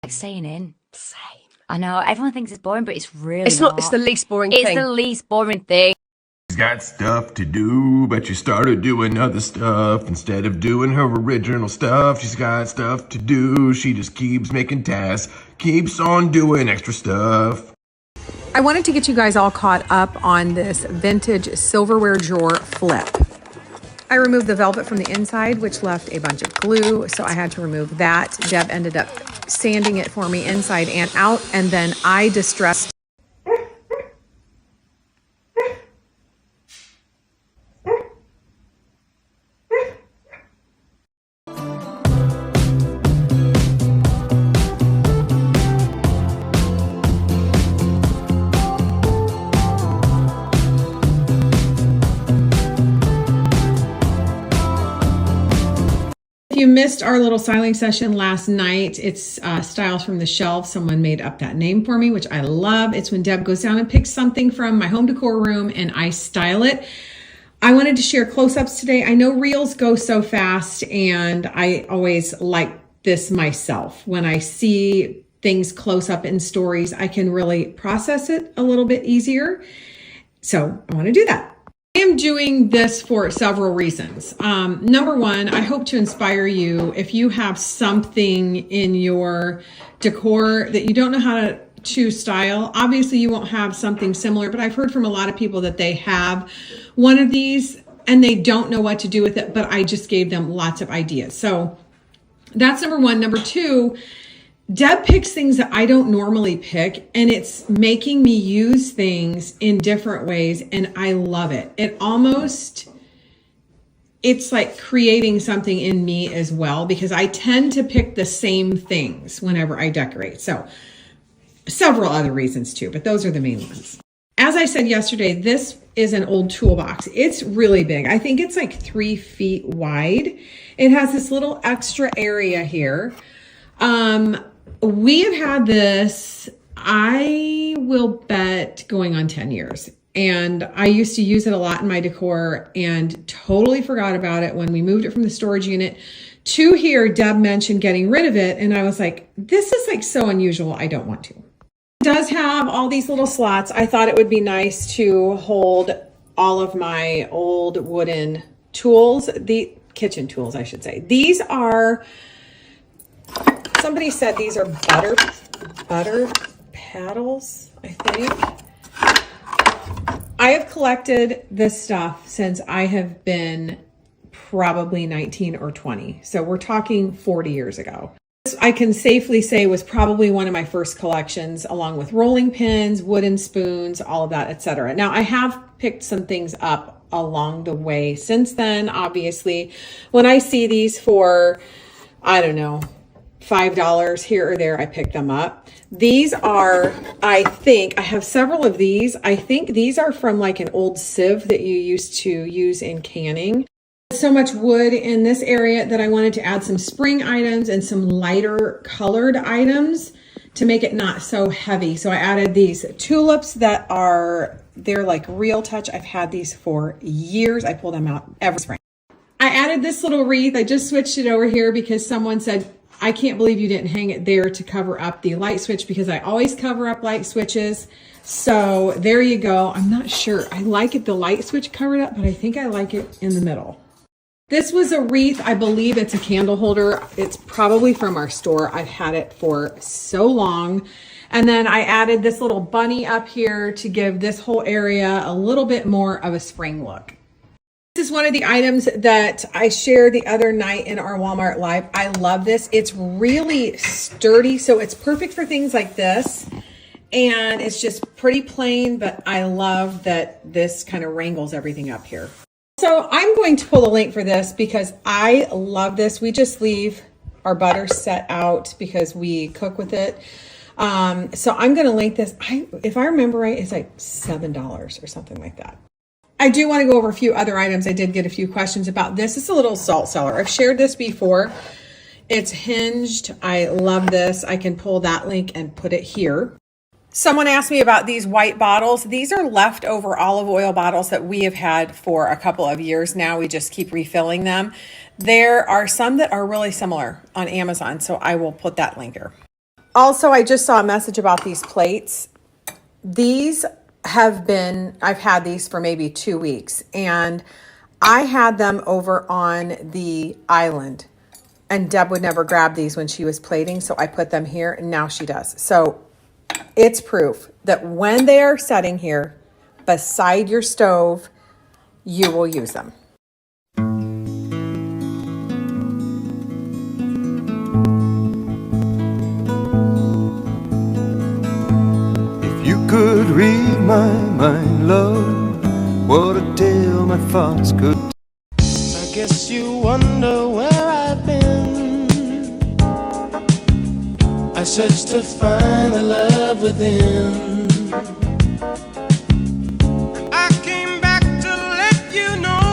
staying in. Same. I know, everyone thinks it's boring, but it's really It's not. It's the least boring thing. It's the least boring thing. She's got stuff to do, but she started doing other stuff instead of doing her original stuff. She's got stuff to do. She just keeps making tasks, keeps on doing extra stuff. I wanted to get you guys all caught up on this vintage silverware drawer flip. I removed the velvet from the inside, which left a bunch of glue, so I had to remove that. Deb ended up sanding it for me inside and out, and then I distressed. If you missed our little styling session last night, it's Styles from the Shelf. Someone made up that name for me, which I love. It's when Deb goes down and picks something from my home decor room and I style it. I wanted to share close-ups today. I know reels go so fast and I always like this myself. When I see things close up in stories, I can really process it a little bit easier. So I want to do that. I am doing this for several reasons. Number one, I hope to inspire you if you have something in your decor that you don't know how to style. Obviously, you won't have something similar, but I've heard from a lot of people that they have one of these and they don't know what to do with it, but I just gave them lots of ideas. So that's number one. Number two, Deb picks things that I don't normally pick, and it's making me use things in different ways, and I love it. It's like creating something in me as well, because I tend to pick the same things whenever I decorate. So several other reasons too, but those are the main ones. As I said yesterday, this is an old toolbox. It's really big. I think it's like 3 feet wide. It has this little extra area here. We have had this, I will bet, going on 10 years. And I used to use it a lot in my decor and totally forgot about it when we moved it from the storage unit to here. Deb mentioned getting rid of it. And I was like, this is like so unusual. I don't want to. It does have all these little slots. I thought it would be nice to hold all of my old wooden tools, the kitchen tools, I should say. These are... Somebody said these are butter paddles, I think. I have collected this stuff since I have been probably 19 or 20. So we're talking 40 years ago. This, I can safely say, was probably one of my first collections, along with rolling pins, wooden spoons, all of that, etc. Now, I have picked some things up along the way since then, obviously. When I see these for, I don't know, $5 here or there, I pick them up. These are, I think, I have several of these. I think these are from like an old sieve that you used to use in canning. So much wood in this area that I wanted to add some spring items and some lighter colored items to make it not so heavy. So I added these tulips that are, they're like Real Touch. I've had these for years. I pull them out every spring. I added this little wreath. I just switched it over here because someone said, I can't believe you didn't hang it there to cover up the light switch, because I always cover up light switches. So there you go. I'm not sure. I like it, the light switch covered up, but I think I like it in the middle. This was a wreath. I believe it's a candle holder. It's probably from our store. I've had it for so long. And then I added this little bunny up here to give this whole area a little bit more of a spring look. This is one of the items that I shared the other night in our Walmart Live. I love this. It's really sturdy, so it's perfect for things like this. And it's just pretty plain, but I love that this kind of wrangles everything up here. So I'm going to pull a link for this because I love this. We just leave our butter set out because we cook with it. So I'm going to link this. If I remember right, it's like $7 or something like that. I do want to go over a few other items. I did get a few questions about this. It's a little salt cellar. I've shared this before. It's hinged. I love this. I can pull that link and put it here. Someone asked me about these white bottles. These are leftover olive oil bottles that we have had for a couple of years now. We just keep refilling them. There are some that are really similar on Amazon, so I will put that link here. Also, I just saw a message about these plates. These I've had these for maybe 2 weeks, and I had them over on the island, and Deb would never grab these when she was plating, so I put them here, and now she does. So it's proof that when they are sitting here beside your stove, you will use them. You could read my mind, love, what a tale my thoughts could. I guess you wonder where I've been. I searched to find the love within. I came back to let you know.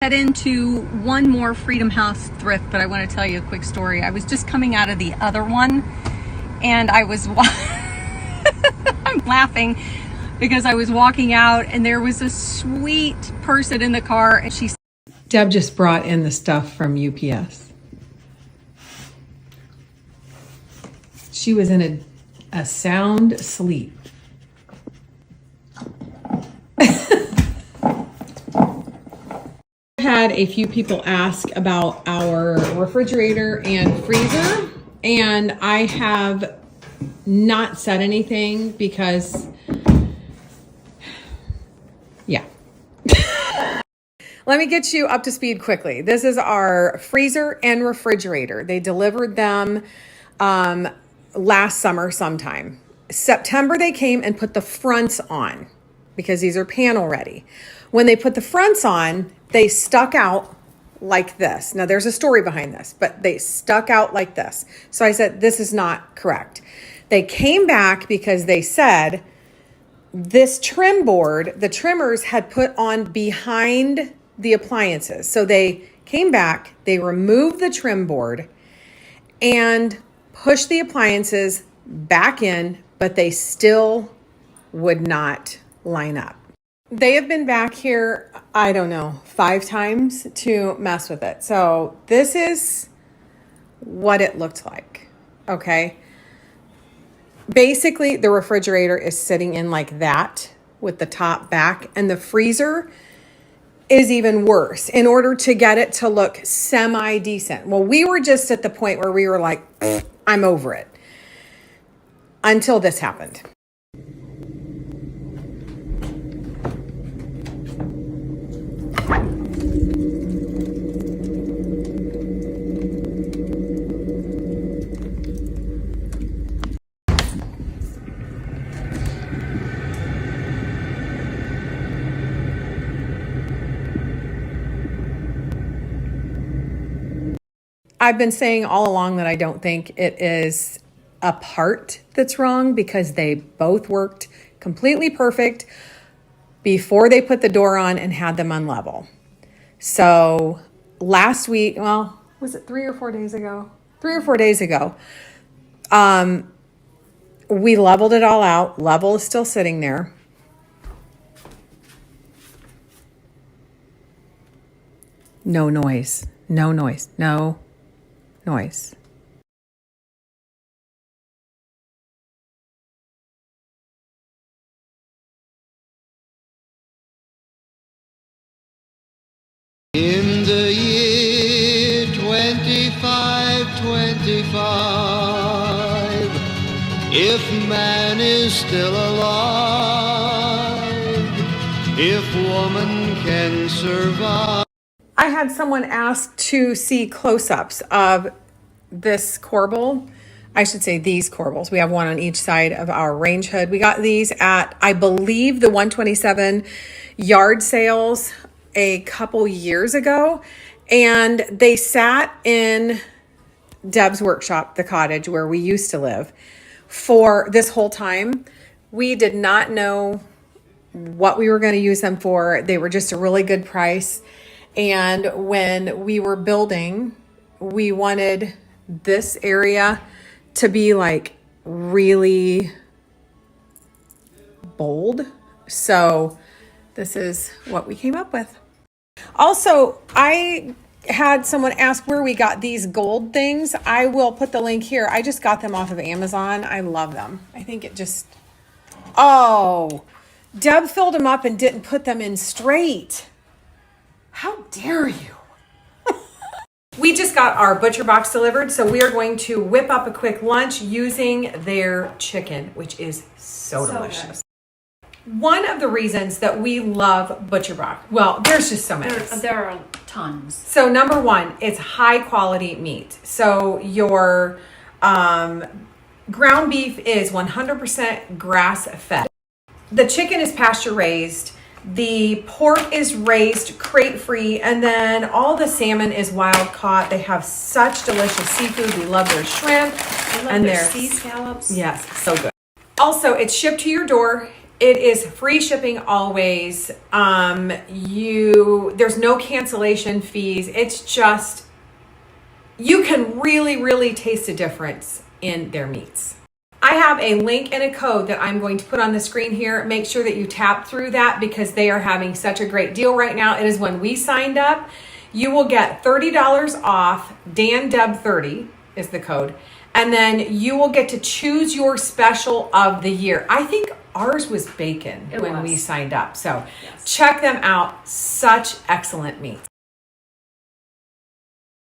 Head into one more Freedom House thrift, but I want to tell you a quick story. I was just coming out of the other one, and I was I'm laughing because I was walking out, and there was a sweet person in the car, and she Deb just brought in the stuff from UPS. She was in a sound sleep. Had a few people ask about our refrigerator and freezer, and I have not said anything because, yeah. Let me get you up to speed quickly. This is our freezer and refrigerator. They delivered them last summer sometime. September they came and put the fronts on because these are panel ready. When they put the fronts on, they stuck out like this. Now there's a story behind this, but they stuck out like this. So I said, this is not correct. They came back because they said this trim board, the trimmers had put on behind the appliances. So they came back, they removed the trim board and pushed the appliances back in, but they still would not line up. They have been back here, I don't know, 5 times to mess with it. So this is what it looked like, okay? Basically, the refrigerator is sitting in like that with the top back, and the freezer is even worse in order to get it to look semi-decent. Well, we were just at the point where we were like, I'm over it, until this happened. I've been saying all along that I don't think it is a part that's wrong because they both worked completely perfect before they put the door on and had them on level. So last week, well, was it 3 or 4 days ago? 3 or 4 days ago, we leveled it all out. Level is still sitting there. No noise, no noise, no noise. In the year 2525, if man is still alive, if woman can survive. I had someone ask to see close-ups of this corbel. I should say these corbels. We have one on each side of our range hood. We got these at, I believe, the 127 yard sales a couple years ago. And they sat in Deb's workshop, the cottage where we used to live, for this whole time. We did not know what we were going to use them for. They were just a really good price. And when we were building, we wanted this area to be like really bold. So this is what we came up with. Also, I had someone ask where we got these gold things. I will put the link here. I just got them off of Amazon. I love them. I think it just, oh, Deb filled them up and didn't put them in straight. How dare you? We just got our butcher box delivered, so we are going to whip up a quick lunch using their chicken, which is so delicious. One of the reasons that we love butcher box, well, there's just so many. There are tons. So number one, it's high quality meat. So your ground beef is 100% grass fed. The chicken is pasture raised. The pork is raised crate free, and then all the salmon is wild caught. They have such delicious seafood. We love their shrimp and their sea scallops. Yes, so good. Also, it's shipped to your door. It is free shipping always. There's no cancellation fees. It's just, you can really taste a difference in their meats. I have a link and a code that I'm going to put on the screen here. Make sure that you tap through that because they are having such a great deal right now. It is when we signed up. You will get $30 off. DanDeb30 is the code. And then you will get to choose your special of the year. I think ours was bacon when we signed up. So check them out. Such excellent meat.